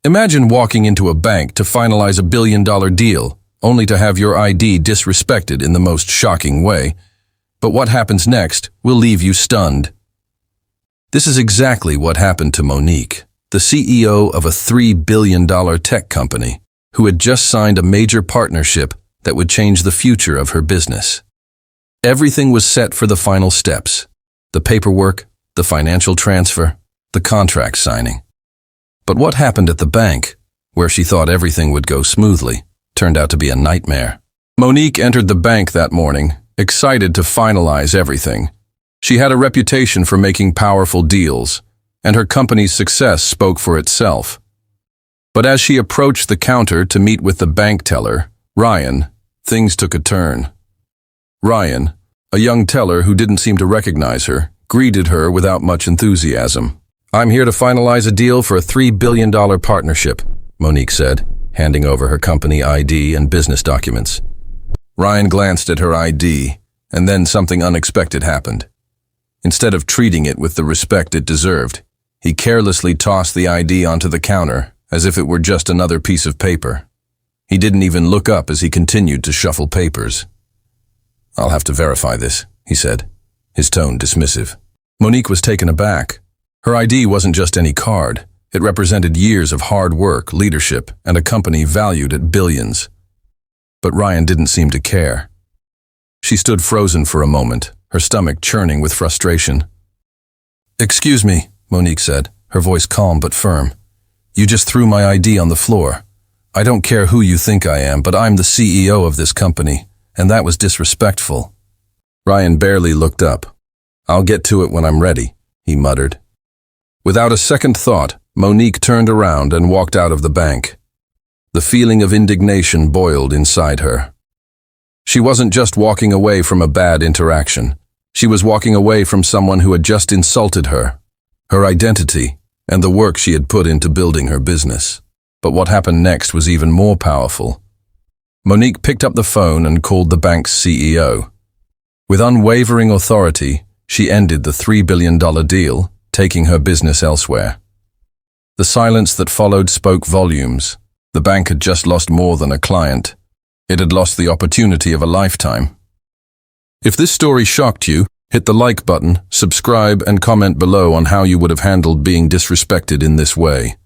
Imagine walking into a bank to finalize a billion-dollar deal, only to have your ID disrespected in the most shocking way. But what happens next will leave you stunned. This is exactly what happened to Monique, the CEO of a $3 billion tech company, who had just signed a major partnership that would change the future of her business. Everything was set for the final steps: the paperwork, the financial transfer, the contract signing. But what happened at the bank, where she thought everything would go smoothly, turned out to be a nightmare. Monique entered the bank that morning, excited to finalize everything. She had a reputation for making powerful deals, and her company's success spoke for itself. But as she approached the counter to meet with the bank teller, Ryan, things took a turn. Ryan, a young teller who didn't seem to recognize her, greeted her without much enthusiasm. "I'm here to finalize a deal for a $3 billion partnership," Monique said, handing over her company ID and business documents. Ryan glanced at her ID, and then something unexpected happened. Instead of treating it with the respect it deserved, he carelessly tossed the ID onto the counter as if it were just another piece of paper. He didn't even look up as he continued to shuffle papers. "I'll have to verify this," he said, his tone dismissive. Monique was taken aback. Her ID wasn't just any card. It represented years of hard work, leadership, and a company valued at billions. But Ryan didn't seem to care. She stood frozen for a moment, her stomach churning with frustration. "Excuse me," Monique said, her voice calm but firm. "You just threw my ID on the floor. I don't care who you think I am, but I'm the CEO of this company, and that was disrespectful." Ryan barely looked up. "I'll get to it when I'm ready," he muttered. Without a second thought, Monique turned around and walked out of the bank. The feeling of indignation boiled inside her. She wasn't just walking away from a bad interaction. She was walking away from someone who had just insulted her, her identity, and the work she had put into building her business. But what happened next was even more powerful. Monique picked up the phone and called the bank's CEO. With unwavering authority, she ended the $3 billion deal, taking her business elsewhere. The silence that followed spoke volumes. The bank had just lost more than a client. It had lost the opportunity of a lifetime. If this story shocked you, hit the like button, subscribe, and comment below on how you would have handled being disrespected in this way.